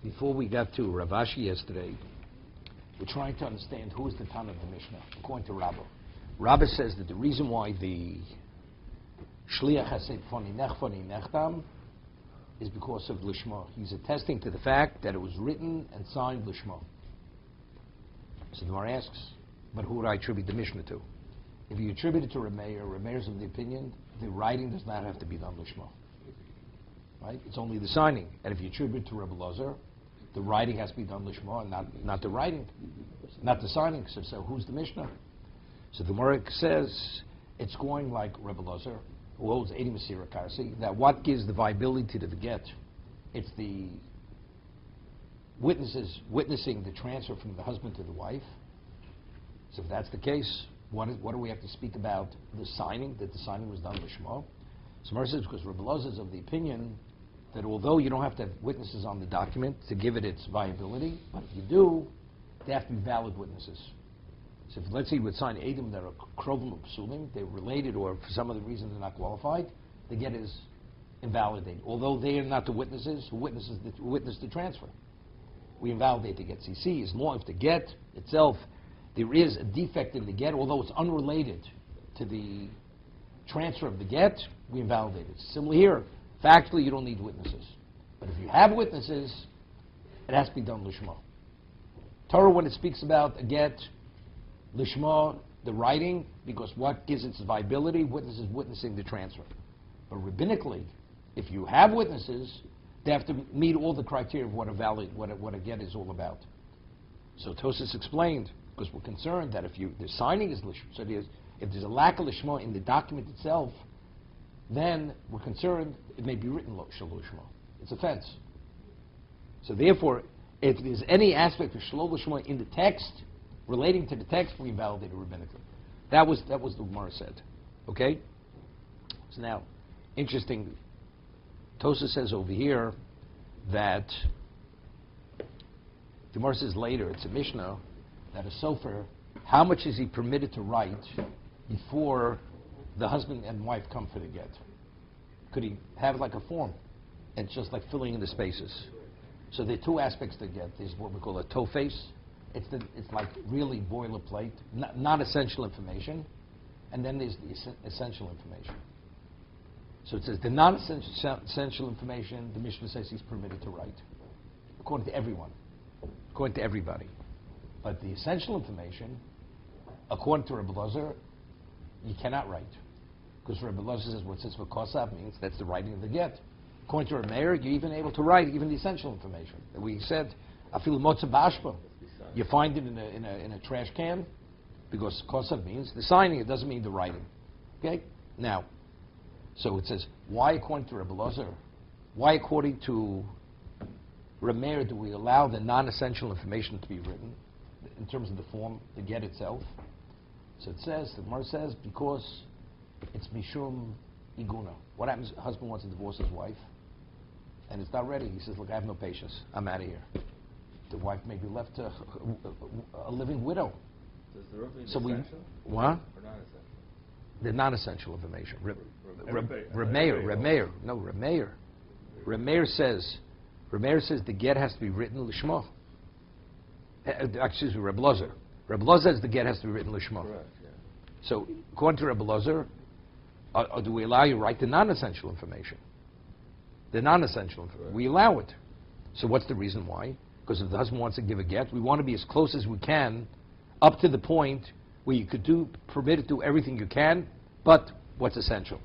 Before we got to Ravashi yesterday, we're trying to understand who is the Tana of the Mishnah, according to Rabbi. Rabbi says that the reason why the Shliach has said Fani Nechtam is because of Lishma. He's attesting to the fact that it was written and signed Lishma. So the Gemara asks, but who would I attribute the Mishnah to? If you attribute it to Rameir is of the opinion the writing does not have to be done Lishma. Right? It's only the signing. And if you attribute it to Rabbi Lazar, the writing has to be done Lishma, and not the writing, not the signing. So who's the Mishnah? So the Gemara says it's going like Rabbi Lazar, who holds Edi Masira Karsi, that what gives the viability to the get? It's the witnesses witnessing the transfer from the husband to the wife. So if that's the case, what do we have to speak about the signing, that the signing was done Lishma? So Gemara says because Rabbi Lazar is of the opinion that although you don't have to have witnesses on the document to give it its viability, but if you do, they have to be valid witnesses. So if, let's say you would sign Edim that are Krovim or Psulim, they're related or for some other reason they're not qualified, the get is invalidated. Although they are not the witnesses who witness the transfer. We invalidate the get. So you see, as long as the get itself, there is a defect in the get, although it's unrelated to the transfer of the get, we invalidate it. Similarly here, factually you don't need witnesses. But if you have witnesses, it has to be done Lishma. Torah, when it speaks about a get, Lishma, the writing, because what gives its viability? Witnesses witnessing the transfer. But rabbinically, if you have witnesses, they have to meet all the criteria of what a get is all about. So Tosas explained, because we're concerned that if the signing is Lishma, so if there's a lack of Lishma in the document itself, then we're concerned it may be written Shelo Lishma. It's a fence. So therefore, if there's any aspect of Shelo Lishma in the text, relating to the text, we invalidate it rabbinically. That was the Gemara said. Okay? So now, interesting, Tosa says over here that the Gemara says later, it's a Mishnah, that a sofer, how much is he permitted to write before the husband and wife come for the get? Could he have like a form? And just like filling in the spaces. So there are two aspects to get. There's what we call a toe face. It's like really boilerplate, not essential information. And then there's the essential information. So it says the non-essential information, the Mishnah says he's permitted to write. According to everyone. According to everybody. But the essential information, according to Rabbi Lazar, you cannot write. Because Rabbi Lazar says what says Vakosav means that's the writing of the get. According to Rabbi Meir, you're even able to write even the essential information. We said, Afil Motza Bashba. You find it in a trash can, because Kosav means the signing, it doesn't mean the writing. Okay? Now, so it says, why according to Rabbi Lazar, why according to Rabbi Meir do we allow the non-essential information to be written in terms of the form, the get itself? So it says, the Gemara says, because it's Mishum Iguna. What happens if a husband wants to divorce his wife, and it's not ready? He says, look, I have no patience. I'm out of here. The wife may be left a living widow. Does the roof mean so essential? What? Or non-essential? The non-essential information. Reb Meir says the get has to be written Lishma. Excuse me, Reb Lazar. Reb Lazar says the get has to be written Lishma. Correct, yeah. So according to Reb Lazar, do we allow you to write the non-essential information? The non-essential information. We allow it. So what's the reason why? Because if the husband wants to give a get, we want to be as close as we can up to the point where you could permit to do everything you can, but what's essential?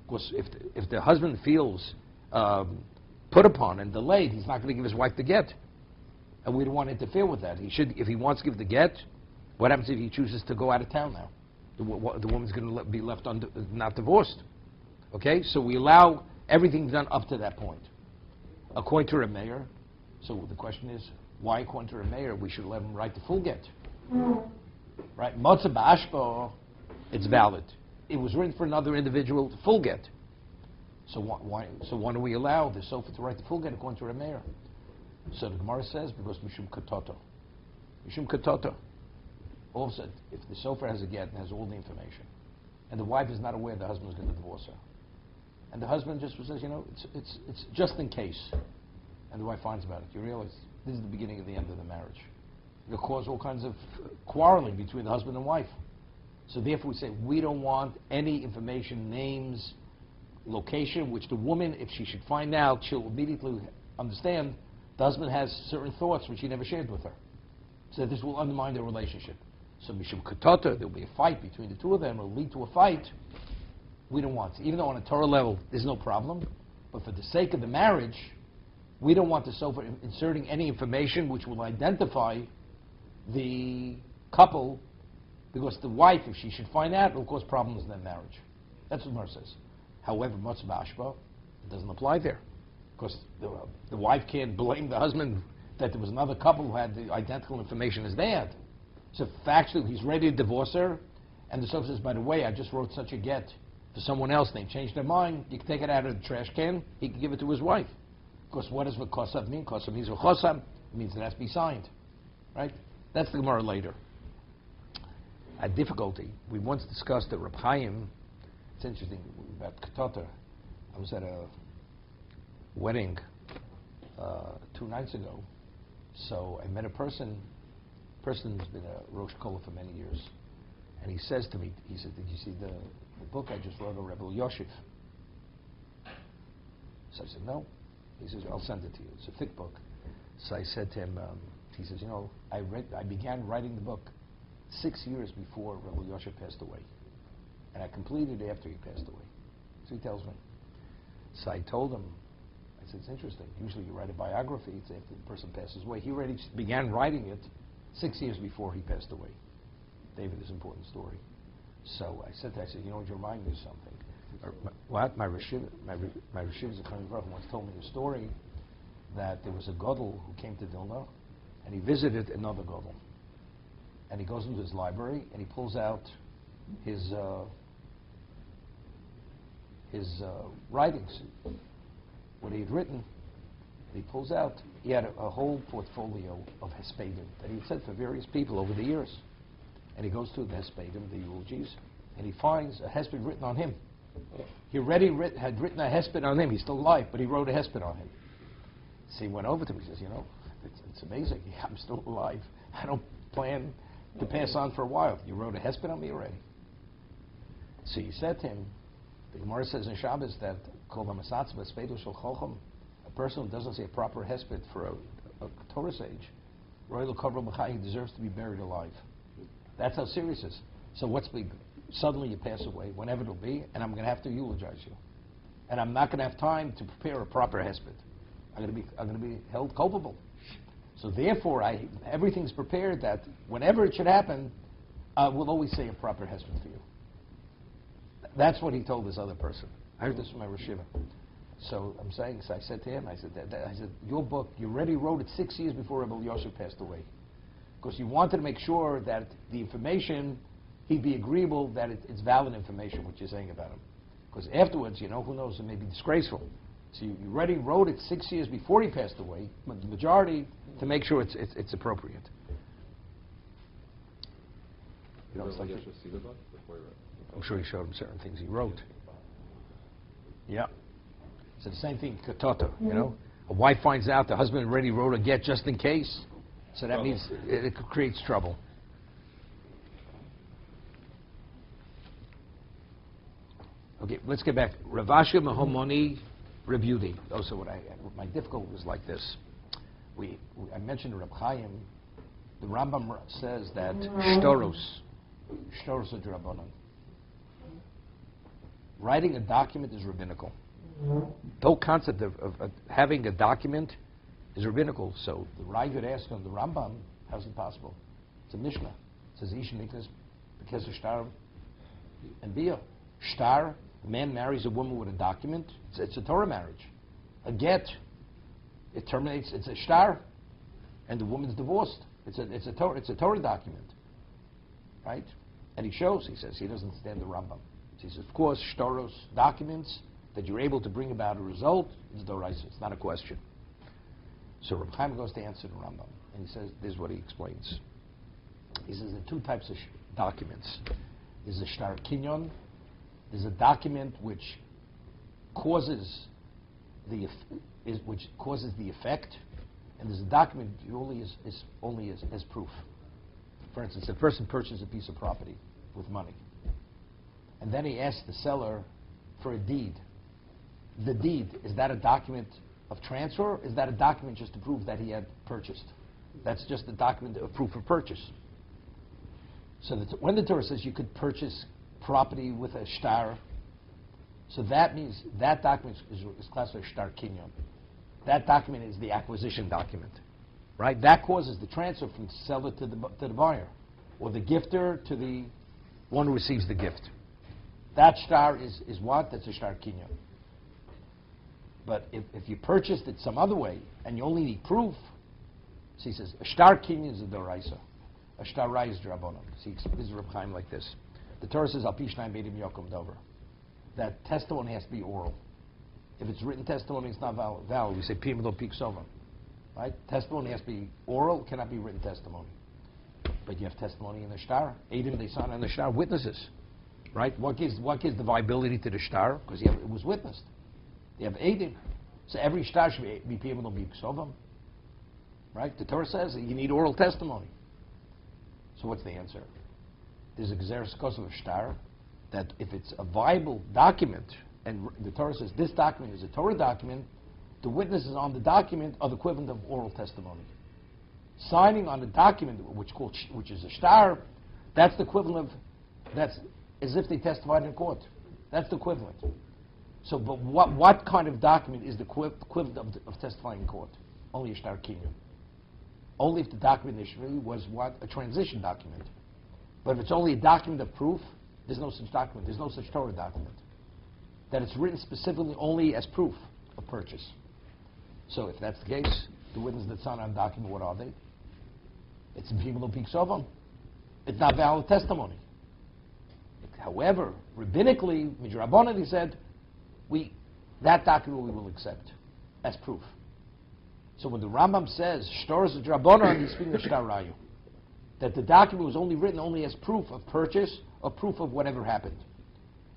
Because if the husband feels put upon and delayed, he's not going to give his wife the get. And we don't want to interfere with that. He should, if he wants to give the get, what happens if he chooses to go out of town now? The woman's going to be left not divorced. Okay? So we allow everything done up to that point. According to Rabbi Meir, so the question is, why according to Rabbi Meir we should let him write the full get? Right? Motza b'ashba, it's valid. It was written for another individual, the full get. So why do we allow the sofer to write the full get according to Rabbi Meir? So the Gemara says, because Mishum Katoto. Mishum Katoto. All of a sudden, if the sofer has a get and has all the information, and the wife is not aware the husband is going to divorce her, and the husband just says, it's just in case. and the wife finds about it, you realize this is the beginning of the end of the marriage. It'll cause all kinds of quarreling between the husband and wife. So therefore we say we don't want any information, names, location, which the woman, if she should find out, she'll immediately understand the husband has certain thoughts which he never shared with her. So this will undermine their relationship. So mishum katata, there'll be a fight between the two of them, it'll lead to a fight. We don't want it. Even though on a Torah level there's no problem, but for the sake of the marriage, we don't want the sofa inserting any information which will identify the couple, because the wife, if she should find out, will cause problems in their marriage. That's what Mar says. However, Matzah Ashba, it doesn't apply there. Because the wife can't blame the husband that there was another couple who had the identical information as they had. So factually, he's ready to divorce her, and the Sof says, by the way, I just wrote such a get to someone else, and they changed their mind, you can take it out of the trash can, he can give it to his wife. Because what does v'kosav mean? Kosav means v'chosam, it means it has to be signed. Right? That's the Gemara later. A difficulty. We once discussed that Reb Chaim, it's interesting about Ketota. I was at a wedding 2 nights ago. So I met a person's been a Rosh Kola for many years. And he says to me, he said, did you see the book I just wrote on Rebbe Vayeishev? So I said, no. He says, I'll send it to you. It's a thick book. So I said to him, he says, I began writing the book 6 years before Rebbe Vayeishev passed away. And I completed it after he passed away. So he tells me. So I told him, I said, it's interesting. Usually you write a biography, it's after the person passes away. He already began writing it 6 years before he passed away. David is an important story. So I said, you know, you remind me of something. My Rishivas of Chaim Baruch once told me a story that there was a Gadol who came to Vilna, and he visited another Gadol. And he goes into his library, and he pulls out his writings, what he had written. He pulls out, he had a whole portfolio of Hespedim that he had said for various people over the years. And he goes through the Hespedim, the eulogies, and he finds a Hesped written on him. He already had written a Hesped on him. He's still alive, but he wrote a Hesped on him. So he went over to him. He says, it's amazing. I'm still alive. I don't plan to pass on for a while. You wrote a Hesped on me already. So he said to him, the Gemara says in Shabbos that a person who doesn't say a proper Hesped for a Torah sage, he deserves to be buried alive. That's how serious it is. So what's big? Suddenly you pass away, whenever it'll be, and I'm going to have to eulogize you. And I'm not going to have time to prepare a proper Hesped. I'm going to be held culpable. So therefore, everything's prepared that whenever it should happen, we'll always say a proper Hesped for you. That's what he told this other person. I heard this from my Rosh Yeshiva. So I'm saying, so I said to him, I said, your book, you already wrote it 6 years before Rebbe Yosef passed away. Because you wanted to make sure that the information, he'd be agreeable that it's valid information, what you're saying about him. Because afterwards, who knows, it may be disgraceful. So you already wrote it 6 years before he passed away, but the majority, to make sure it's appropriate. It's like I'm sure he showed him certain things he wrote. Yeah. So the same thing, katata, A wife finds out the husband already wrote a get just in case. So that means it creates trouble. Okay, let's get back. Ravasha Mahomoni Rebudi. Also, my difficulty was like this. I mentioned Reb Chaim. The Rambam says that shtoros drabanan. Writing a document is rabbinical. The whole concept of having a document is rabbinical. So the Ravid asked on the Rambam, how's it possible? It's a Mishnah. It says Ish Niklas because of shtar and bia. Shtar, a man marries a woman with a document. It's a Torah marriage. A get, it terminates. It's a shtar, and the woman's divorced. It's a Torah document, right? And he says he doesn't understand the Rambam. He says, of course, shtaros, documents that you're able to bring about a result, it's doraisa. It's not a question. So Reb Chaim goes to answer the Rambam, and he says, this is what he explains. He says there are two types of documents. There's a shtar kinyon. There's a document which causes which causes the effect, and there's a document only as proof. For instance, a person purchases a piece of property with money, and then he asks the seller for a deed. The deed, is that a document of transfer, or is that a document just to prove that he had purchased? That's just a document of proof of purchase. So when the Torah says you could purchase property with a shtar, so that means that document is classified as shtar kinyon. That document is the acquisition document, right? That causes the transfer from the seller to the buyer, or the gifter to the one who receives the gift. That shtar is what? That's a shtar kinyon. But if you purchased it some other way and you only need proof, so he says a shtar kinyon is a doraisa, a shtar rai is drabonon. See, this is Reb Chaim like this. The Torah says al pi shnayim beidim yokum dover. That testimony has to be oral. If it's written testimony, it's not valid. We say pim lo pik sovam, right? Testimony has to be oral, cannot be written testimony. But you have testimony in the shtar. Eidim they sign on the shtar, witnesses, right? What gives the viability to the shtar? Because it was witnessed. You have eidim, so every shtar should be pim lo pik sovam, right? The Torah says that you need oral testimony. So what's the answer? There's a gezeres kosov of shtar that if it's a viable document, and the Torah says this document is a Torah document, the witnesses on the document are the equivalent of oral testimony. Signing on the document, which is a shtar, that's the equivalent of, that's as if they testified in court. That's the equivalent. So, but what kind of document is the equivalent of testifying in court? Only a shtar kinyon. Only if the document initially was what? A transition document. But if it's only a document of proof, there's no such document. There's no such Torah document. That it's written specifically only as proof of purchase. So if that's the case, the witnesses that sign on a document, what are they? It's people who peaks of them. It's not valid testimony. However, rabbinically, midrabanan, he said, that document we will accept as proof. So when the Rambam says shtoros drabanan, he's speaking of shtar rayu, that the document was only written only as proof of purchase or proof of whatever happened.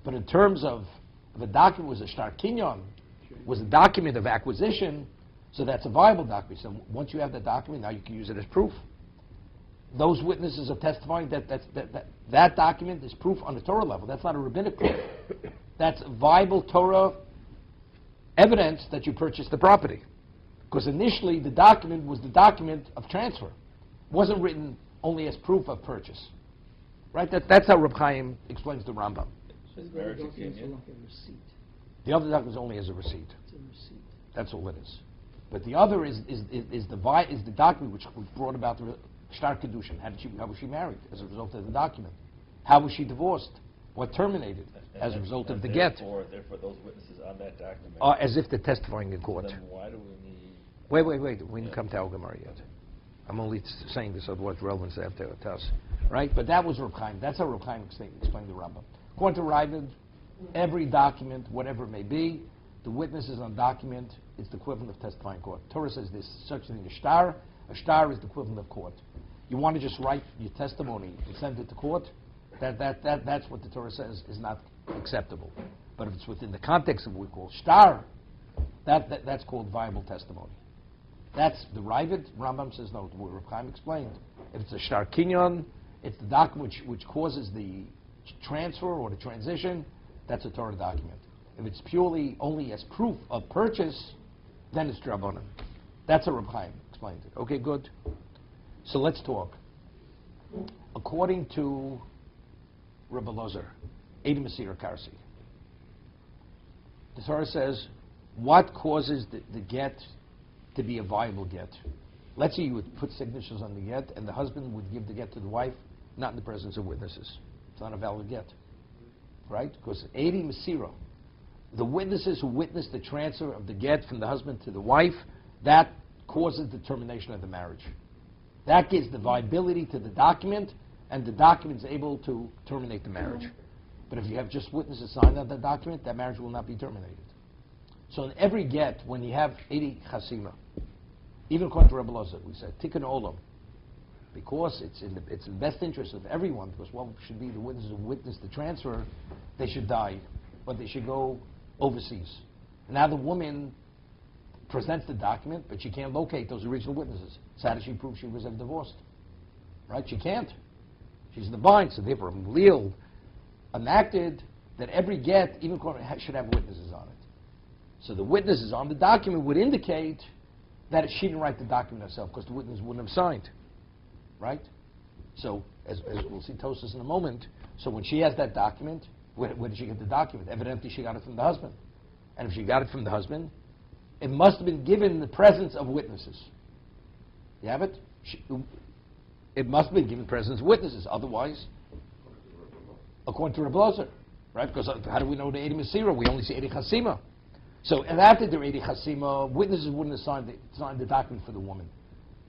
But in terms of if a document was a shtar kinyon, was a document of acquisition, so that's a viable document. So once you have that document, now you can use it as proof. Those witnesses are testifying that document is proof on the Torah level. That's not a rabbinic proof. That's viable Torah evidence that you purchased the property. Because initially the document was the document of transfer. It wasn't written only as proof of purchase. Right? That's how Reb Chaim explains the Rambam. So is marriage a kinyan? The other document is only as a receipt. It's a receipt. That's all it is. But the other is the document which brought about the shtar kedushin. How was she married as a result of the document? How was she divorced? What terminated as a result of the get? Therefore, those witnesses on that document. As if they're testifying in court. Then why do we need? Wait. We didn't come to our Gemara yet. I'm only saying this, otherwise relevance to us. Right? But that was Reb Chaim. That's how Reb Chaim explained the Rambam. According to Ravid, every document, whatever it may be, the witnesses on document is the equivalent of testifying in court. Torah says there's such a thing as shtar. A shtar is the equivalent of court. You want to just write your testimony and send it to court, that's what the Torah says is not acceptable. But if it's within the context of what we call shtar, that's called viable testimony. That's the Ravid. Rambam says no. What Reb Chaim explained. If it's a shtar kinyon, it's the document which causes the transfer or the transition. That's a Torah document. If it's purely only as proof of purchase, then it's drabanan. That's how Reb Chaim explained it. Okay, good. So let's talk. According to Rabbi Lozer, Edi Masira Karsi, the Torah says, what causes the get to be a viable get? Let's say you would put signatures on the get, and the husband would give the get to the wife, not in the presence of witnesses. It's not a valid get, right? Because Edi Masira, the witnesses who witnessed the transfer of the get from the husband to the wife, that causes the termination of the marriage. That gives the viability to the document, and the document is able to terminate the marriage. But if you have just witnesses sign on that document, that marriage will not be terminated. So in every get, when you have 80 chasima, even according to Rabbi Lozer, we said tikkun olam, because it's in the best interest of everyone. Because what should be the witnesses who witness the transfer, they should die, but they should go overseas. And now the woman presents the document, but she can't locate those original witnesses. So how does she prove she was ever divorced? Right? She can't. She's in the bind, so therefore Leal enacted that every get, even should have witnesses on it. So the witnesses on the document would indicate that she didn't write the document herself because the witness wouldn't have signed. Right? So, as we'll see Tosas in a moment, so when she has that document, where did she get the document? Evidently she got it from the husband. And if she got it from the husband, it must have been given in the presence of witnesses. You have it? It must have been given in the presence of witnesses. Otherwise, according to Rabbi Lozer, right? Because how do we know the Edi Masira? We only see Edi Chasima. So, and after the Edi Chasima, witnesses wouldn't have signed the document for the woman.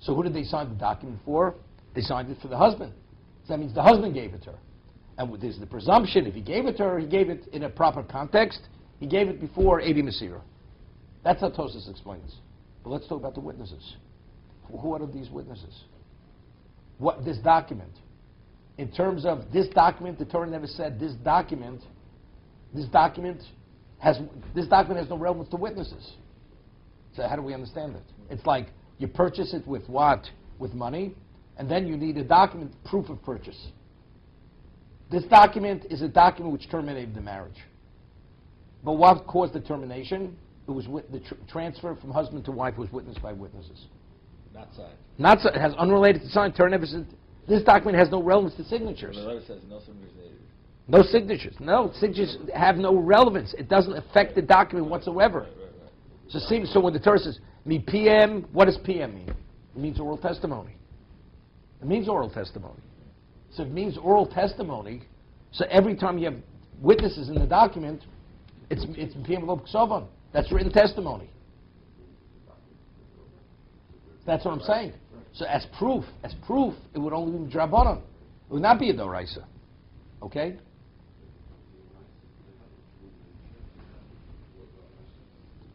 So who did they sign the document for? They signed it for the husband. So that means the husband gave it to her. And there's the presumption, if he gave it to her, he gave it in a proper context. He gave it before Edi Masira. That's how Tosas explains. But let's talk about the witnesses. Who are these witnesses? What this document? In terms of this document, the Torah never said this document has no relevance to witnesses. So how do we understand it? It's like you purchase it with what? With money, and then you need a document, proof of purchase. This document is a document which terminated the marriage. But what caused the termination? It was the transfer from husband to wife was witnessed by witnesses. Not signed. It has unrelated to sign. Torah never said this document has no relevance to signatures. The letter says no signatures needed. No signatures. No, signatures have no relevance. It doesn't affect the document whatsoever. Right. So when the Torah says, "Mi PM," what does PM mean? It means oral testimony. It means oral testimony. So it means oral testimony. So every time you have witnesses in the document, it's PM lo ksovan. That's written testimony. That's what I'm saying. So as proof, it would only be drabanan. It would not be a doraisa. Okay?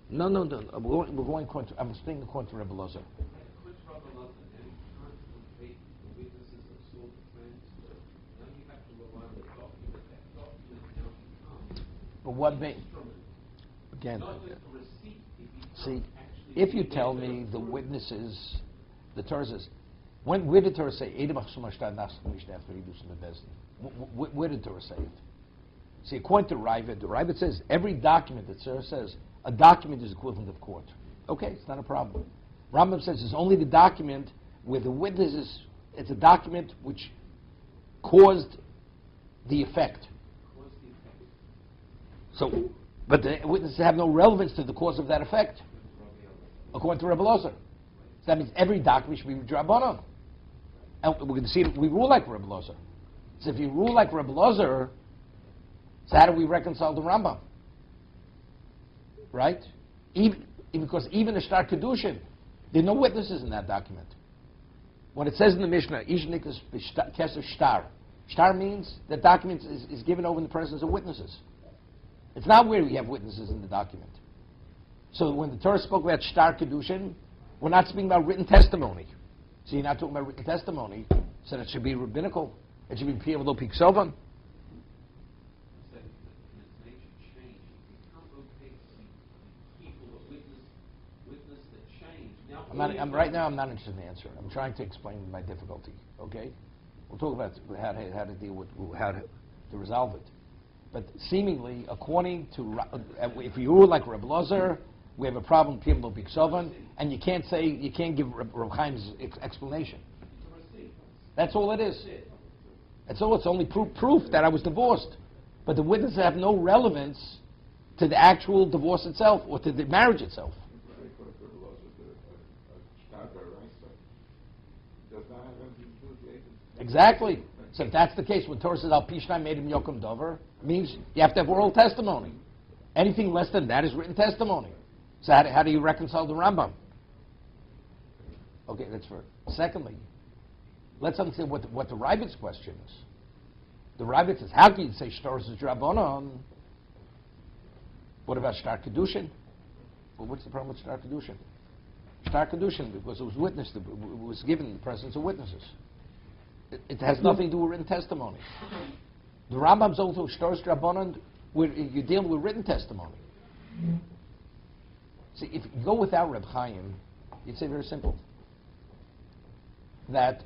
No. We're going according to, I'm speaking according to Rebbe Lozer. But what may, again, see, if you tell me the witnesses, the Torah says, where did Torah say, where did Torah say it? See, according to Ravid, the Ravid says, every document that Torah says, a document is equivalent of court. Okay, it's not a problem. Rambam says it's only the document where the witnesses, it's a document which caused the effect. So, but the witnesses have no relevance to the cause of that effect, according to Rebbe Lozer. So that means every document should be drabanan. And we're going to see that we rule like Rebbe Lozer. So if you rule like Rebbe Lozer, so how do we reconcile the Rambam? Right? Because even the Shtar Kedushin, there are no witnesses in that document. When it says in the Mishnah, Ishnikus Keser Shtar. Shtar means the document is given over in the presence of witnesses. It's not where we have witnesses in the document. So when the Torah spoke about Shtar Kedushin, we're not speaking about written testimony. So you're not talking about written testimony, so that should be rabbinical. It should be Piyavlo Piksovan. Right now I'm not interested in the answer. I'm trying to explain my difficulty. Okay? We'll talk about how to deal with how to resolve it. But seemingly, according to, if you rule like Reb Lozer, we have a problem with Piyavlo Piksovan, and you can't give Reb Chaim's explanation. That's all it is. That's all. It's only proof that I was divorced. But the witnesses have no relevance to the actual divorce itself or to the marriage itself. Exactly. So if that's the case, when Torah says Al Pishnai made him Yokum Dover, means you have to have oral testimony. Anything less than that is written testimony. So how do you reconcile the Rambam? Okay, that's first. Secondly, let's understand what the Ravid's question is. The Ravid says, how can you say Shtar is Drabonon? What about Shtar Kedushin? Well, what's the problem with Shtar Kedushin? Shtar Kedushin, because it was witnessed, it was given in the presence of witnesses. It has nothing to do with written testimony. The Rambam's also Shtar Drabonon, where you're dealing with written testimony. See, if you go without Reb Chaim, you'd say very simple. That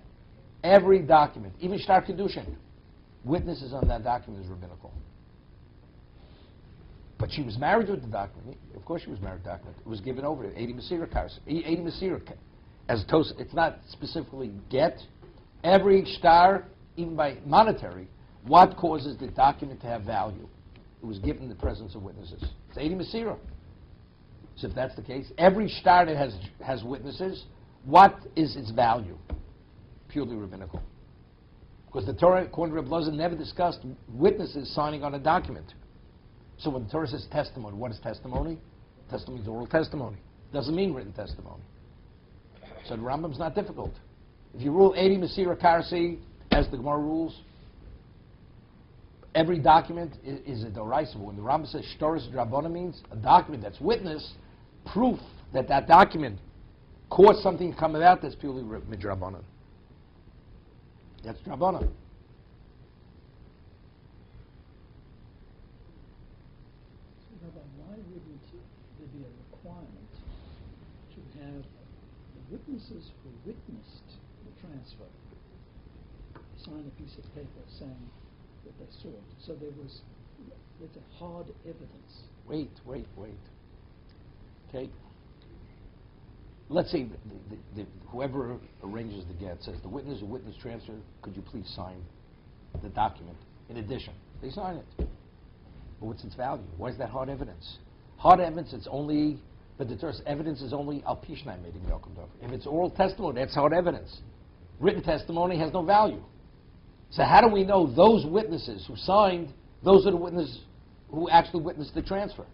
every document, even Shtar Kedushin, witnesses on that document is rabbinical. But she was married with the document. Of course she was married to the document. It was given over to 80 Masira cars. 80 Masira. As opposed, it's not specifically get. Every shtar, even by monetary, what causes the document to have value? It was given in the presence of witnesses. It's 80 Masira. So if that's the case, every shtar that has witnesses, what is its value? Purely rabbinical. Because the Torah, according to Reb Loza, never discussed witnesses signing on a document. So when the Torah says testimony, what is testimony? Testimony is oral testimony. Doesn't mean written testimony. So the Rambam's not difficult. If you rule 80 Masira Karsi, as the Gemara rules, every document is a doraisa. When the Rambam says shtoris drabona means a document that's witness, proof that that document caused something to come about, that's purely midrabanan. That's drabona. Why wouldn't there be a requirement to have the witnesses who witnessed the transfer sign a piece of paper saying that they saw it? So there's a hard evidence. Wait. Okay. Let's say whoever arranges the get says, the witness who witnessed transfer, could you please sign the document? In addition, they sign it. But what's its value? Why is that hard evidence? Hard evidence, it's only, but the Torah's evidence is only al pishnai medim yokum dov. If it's oral testimony, that's hard evidence. Written testimony has no value. So how do we know those witnesses who signed, those are the witnesses who actually witnessed the transfer?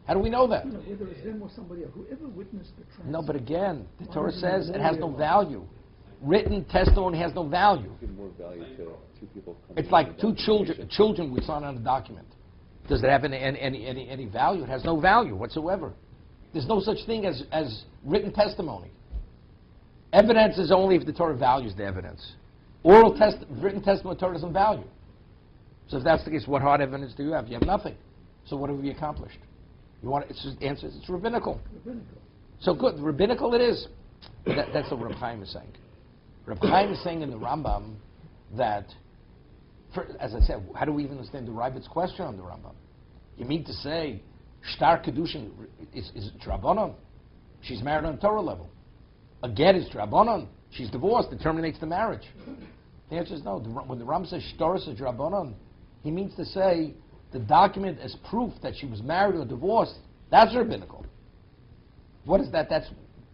How do we know that? Whether it's them or somebody else, whoever witnessed the transfer. No, but again, the Torah says it has no value. Written testimony has no value. Give more value to two people. It's like two children we sign on a document. Does it have any value? It has no value whatsoever. There's no such thing as written testimony. Evidence is only if the Torah values the evidence. Written testimony, Torah doesn't value. So if that's the case, what hard evidence do you have? You have nothing. So what have we accomplished? You want it's just answer? It's rabbinical. So good, rabbinical it is. That's what Reb Chaim is saying. Reb Chaim is saying in the Rambam that, as I said, how do we even understand the Rabbit's question on the Rambam? You mean to say Shtar Kedushin is Drabonon? She's married on Torah level. A get is Drabonon. She's divorced. It terminates the marriage. The answer is no. When the Rambam says Shtoris is Drabonon, he means to say the document as proof that she was married or divorced, that's rabbinical. What is that? That's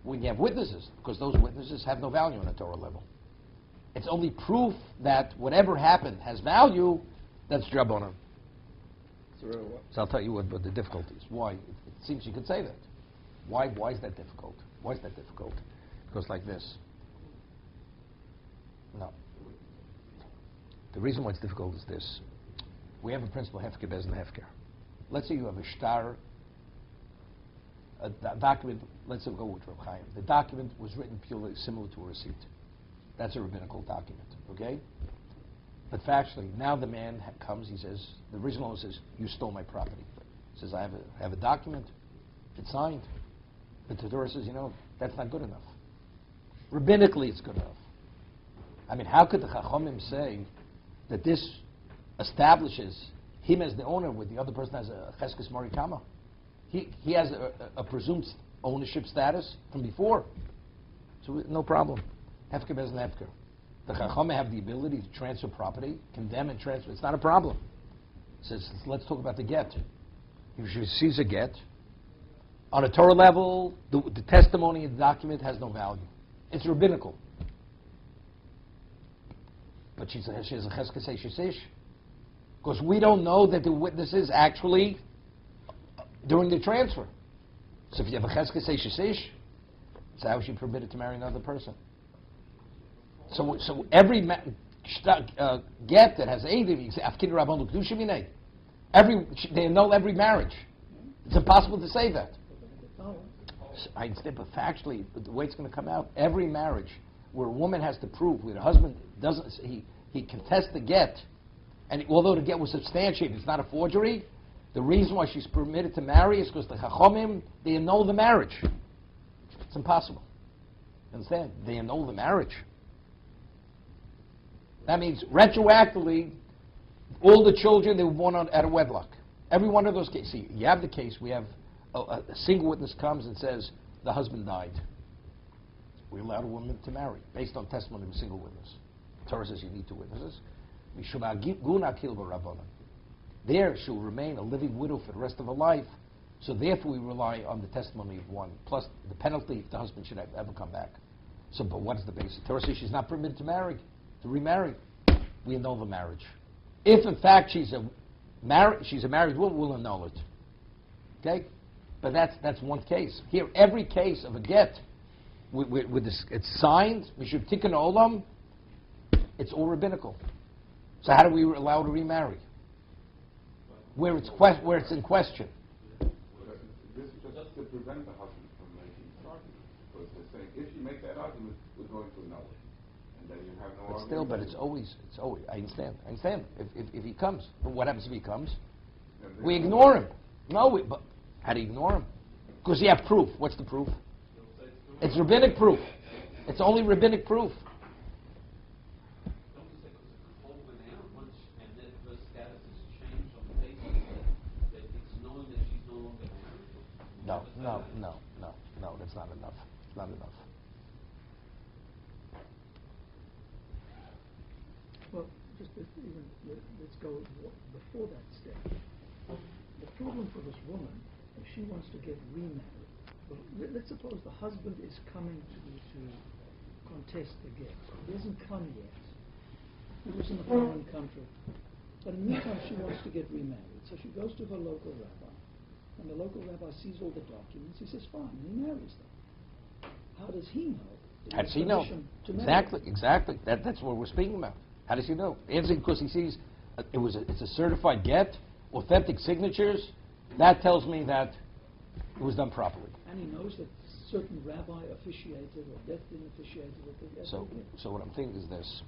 when you have witnesses, because those witnesses have no value on a Torah level. It's only proof that whatever happened has value, that's Drabonon. So I'll tell you what the difficulty is. Why? It seems you could say that. Why is that difficult? Why is that difficult? Because like this. No. The reason why it's difficult is this. We have a principle, hefker bez and hefker. Let's say you have a shtar, a document, let's say we'll go with Reb Chaim. The document was written purely similar to a receipt. That's a rabbinical document, okay? But factually, now the man comes, he says, the original owner says, you stole my property. He says, I have a document, it's signed. But the Torah says, that's not good enough. Rabbinically, it's good enough. I mean, how could the Chachamim say that this establishes him as the owner with the other person has a cheskes morikama? He has a presumed ownership status from before. So no problem. Hefker bez and hefker. The Chachamim have the ability to transfer property, condemn and transfer. It's not a problem. It says, let's talk about the get. If she receives a get, on a Torah level, the testimony in the document has no value. It's rabbinical. But she has a cheskes eishes. Because we don't know that the witnesses actually during the transfer. So if you have a cheskes eishes, so how is she permitted to marry another person? So every get that has Eidim, you say Afkin Rabban L'Kedusha they annul every marriage. It's impossible to say that. But factually, the way it's going to come out, every marriage where a woman has to prove, where the husband doesn't, he contests the get, and although the get was substantiated, it's not a forgery, The reason why she's permitted to marry is because the Chachomim, they annul the marriage. It's impossible. Understand? They annul the marriage. That means retroactively, all the children, they were born out of wedlock. Every one of those cases. See, you have the case, we have a single witness comes and says the husband died. We allowed a woman to marry based on testimony of a single witness. The Torah says you need two witnesses. There she'll remain a living widow for the rest of her life. So therefore we rely on the testimony of one, plus the penalty if the husband should ever come back. So, but what is the basis? The Torah says she's not permitted to marry, to remarry. We annul the marriage. If in fact she's a married woman, we'll annul it. Okay? But that's one case. Here, every case of a get, with this, it's signed, Mishum Tikkun Olam, it's all rabbinical. So how do we allow to remarry? Where it's in question. This is just to prevent the husband from making an argument. Because they're saying, if you make that argument, we're going to annul it. And then you have no argument. Still, but it's always, I understand. If he comes, but what happens if he comes? We ignore him. No, but how do you ignore him? Because you have proof. What's the proof? It's rabbinic proof. It's only rabbinic proof. No, that's not enough. It's not enough. Well, just let's go before that step. The problem for this woman, if she wants to get remarried, well, let's suppose the husband is coming to contest the get. He hasn't come yet. He was in a foreign country. But in the meantime, she wants to get remarried. So she goes to her local rabbi. And the local rabbi sees all the documents. He says, fine, and he marries them. How does he know? How does he know? Exactly. That's what we're speaking about. How does he know? Answer, because he sees it's a certified get, authentic signatures. That tells me that it was done properly. And he knows that certain rabbi officiated or Beth Din officiated at the So what I'm thinking is this.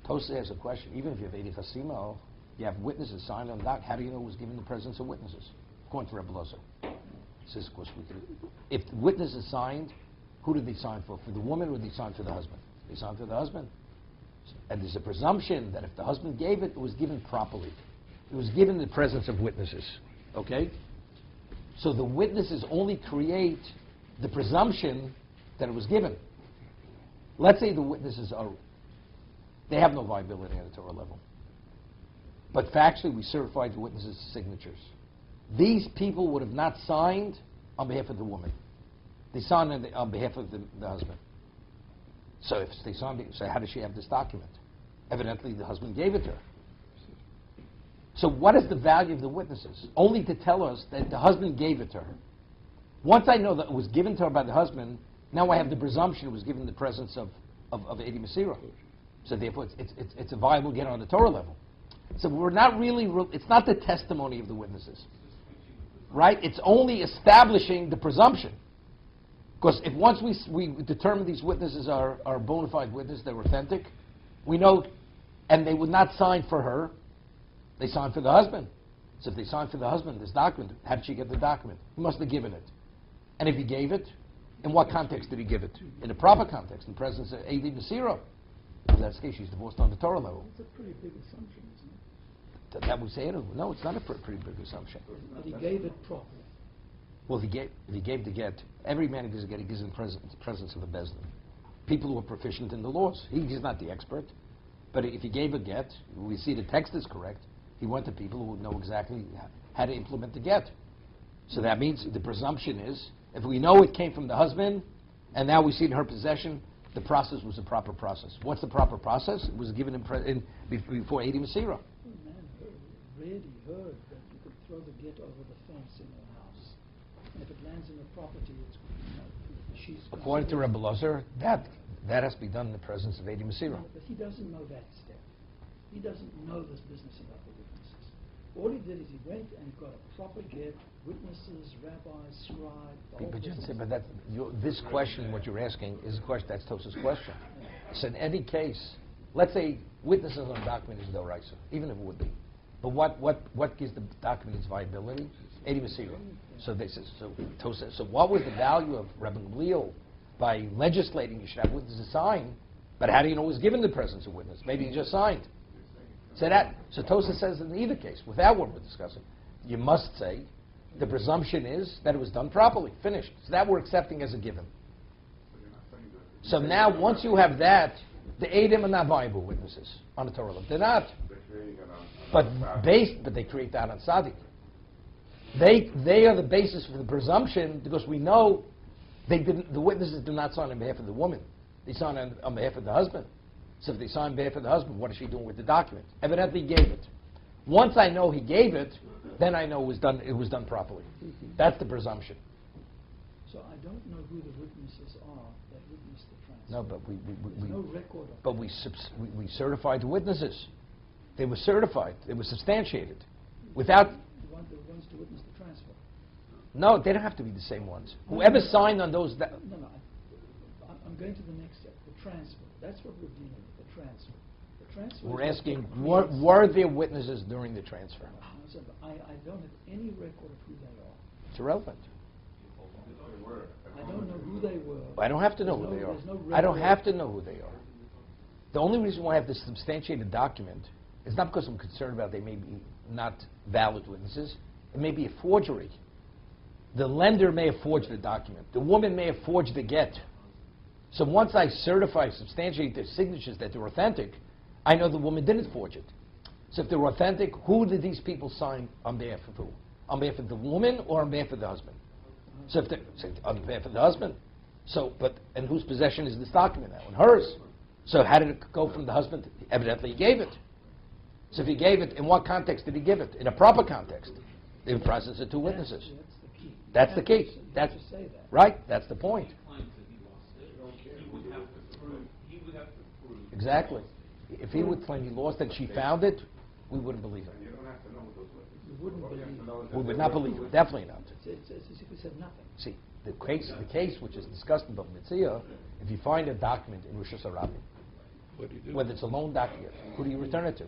Tosa has a question. Even if you have Edi Chasimo, you have witnesses signed on the doc. How do you know it was given in the presence of witnesses? According to Rebbe Loza. Says, of course, if the witness is signed, who did they sign for? For the woman or did they sign for the husband? They signed for the husband. And there's a presumption that if the husband gave it, it was given properly. It was given in the presence of witnesses. Okay? So the witnesses only create the presumption that it was given. Let's say the witnesses they have no viability at a Torah level. But factually, we certified the witnesses' signatures. These people would have not signed on behalf of the woman. They signed on behalf of the husband. So if they signed, so how does she have this document? Evidently, the husband gave it to her. So what is the value of the witnesses? Only to tell us that the husband gave it to her. Once I know that it was given to her by the husband, now I have the presumption it was given in the presence of Edi Masira. So therefore, it's a viable get on the Torah level. So we're not really, it's not the testimony of the witnesses. Right? It's only establishing the presumption. Because if once we determine these witnesses are bona fide witnesses, they're authentic, we know, and they would not sign for her, they signed for the husband. So if they signed for the husband, this document, how did she get the document? He must have given it. And if he gave it, in what context did he give it? In a proper context, in the presence of Edi Masira. In that case, she's divorced on the Torah level. It's a pretty big assumption, isn't it? That we say, no, it's not a pretty big assumption. But he gave it properly. Well, if he gave the get, every man who gives a get, he gives in the presence of the Bezdin. People who are proficient in the laws. He's not the expert. But if he gave a get, we see the text is correct, he went to people who know exactly how to implement the get. So that means the presumption is, if we know it came from the husband, and now we see it in her possession, the process was a proper process. What's the proper process? It was given before Edi Masira. Really heard that you could throw the get over the fence in her house. And if it lands in her property, it's, she's... According to Rebbe Lozer, that has to be done in the presence of Edi Masira. No, but he doesn't know that step. He doesn't know this business about the witnesses. All he did is he went and got a proper get, witnesses, rabbis, scribe... But this question, what you're asking, is a question, that's Tosa's question. So in any case, let's say witnesses on a document is Doraisa, even if it would be. But what gives the document its viability? 80 Masira. So they says, so what was the value of Rabbi Gamliel by legislating you should have witnesses sign? But how do you know it was given the presence of witness? Maybe he just signed. So Tosa says in either case, without what we're discussing, you must say the presumption is that it was done properly, finished. So that we're accepting as a given. So now, once you have that, the Eidim are not viable witnesses on the Torah. They're not. But they create that on Tzaddik. They are the basis for the presumption because we know the witnesses did not sign on behalf of the woman. They signed on behalf of the husband. So if they sign on behalf of the husband, what is she doing with the document? Evidently he gave it. Once I know he gave it, then I know it was done properly. That's the presumption. So I don't know who the witnesses are that witnessed the transfer. No, but There's no record of but we certified the witnesses. They were certified. They were substantiated. Without the ones to witness the transfer. no, they don't have to be the same ones. Whoever signed on those. No, I'm going to the next step. The transfer. That's what we're dealing with. The transfer. The transfer. We're is asking, what were there witnesses during the transfer? I don't have any record of who they are. It's irrelevant. I don't know who they were. I don't have to know There's who they are. there's no I don't record. have to know who they are. The only reason why I have this substantiated document is not because I'm concerned about they may be not valid witnesses. It may be a forgery. The lender may have forged the document. The woman may have forged the get. So once I certify, substantiate their signatures that they're authentic, I know the woman didn't forge it. So if they're authentic, who did these people sign on behalf of who? On behalf of the woman or on behalf of the husband? So if they're on behalf of the husband. So, and whose possession is this document now? And hers. So how did it go from the husband? Evidently he gave it. So if he gave it, in what context did he give it? In a proper context. They would process it to witnesses. That's the key. That's the key. You That's have to say that. right. That's the point. He would have to prove. Exactly. If he would claim he lost and she found it, we wouldn't believe him. You don't have to know who those witnesses. You wouldn't All you have believe to know is We that would they not were believe him. witnesses. Definitely not. It's as if we said nothing. See, the case which is discussed in Bava Metzia, if you find a document in Rosh Hashanah, What do you do? whether it's a loan document, who do you return it to?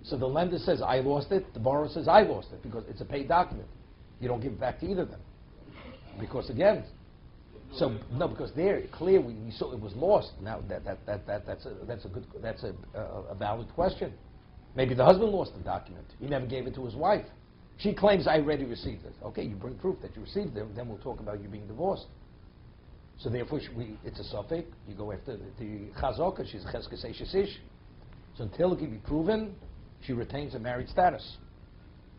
So the lender says, I lost it. The borrower says, I lost it, because it's a paid document. You don't give it back to either of them. Because again, because there, clear, we saw it was lost. Now, that's a valid question. Maybe the husband lost the document. He never gave it to his wife. She claims, I already received it. Okay, you bring proof that you received it, then we'll talk about you being divorced. So therefore, it's a suffix. You go after the chazaka. She's a cheskes ish. So until it can be proven, she retains a married status.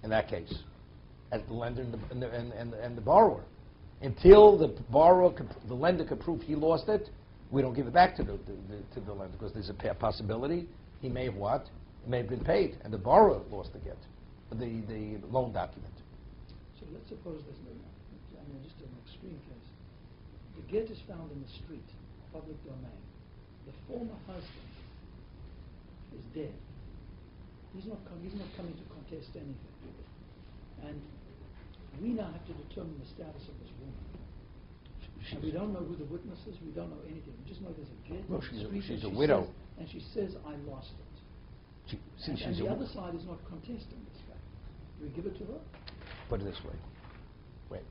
In that case, as the lender and the borrower, until the lender can prove he lost it, we don't give it back to the lender, because there's a possibility he may have what? It may have been paid, and the borrower lost the get, the loan document. So let's suppose there's just an extreme case. The get is found in the street, public domain. The former husband is dead. He's not coming to contest anything. And we now have to determine the status of this woman. And we don't know who the witness is. We don't know anything. We just know there's a get. Well, in the she's street, a and she widow. says- and she says, I lost it. And She's the a other side is not contesting this fact. Do we give it to her? Put it this way. Wait.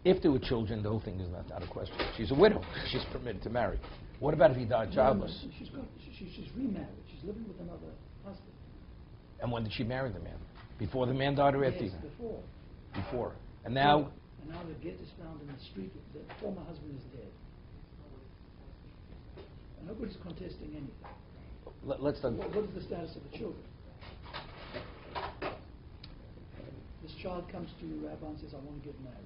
If there were children, the whole thing is not out of question. She's a widow. She's permitted to marry. What about if he died childless? No, she's remarried. She's living with another husband. And when did she marry the man? Before the man died or after? Yes, before. Before. And now, And now the get is found in the street. The former husband is dead. And nobody's contesting anything. let's talk. What is the status of the children? This child comes to you, Rabbi, and says, I want to get married.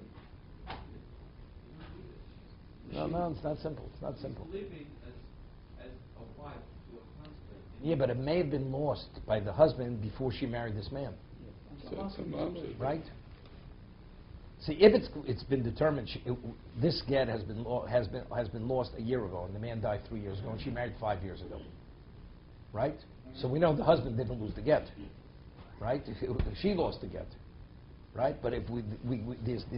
No, it's not simple. It's not simple. Living as a wife to a husband. Yeah, but it may have been lost by the husband before she married this man, Yeah. So I'm it's a asking mom you says- right? See, if it's been determined this get has been lost a year ago, and the man died 3 years ago, and she married 5 years ago, right? So we know the husband didn't lose the get, right? She lost the get, right? But if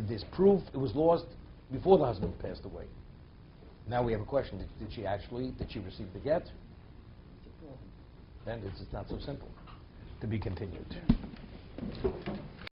there's proof it was lost before the husband passed away. Now we have a question: did she receive the get? It's a problem. Then it's not so simple. To be continued.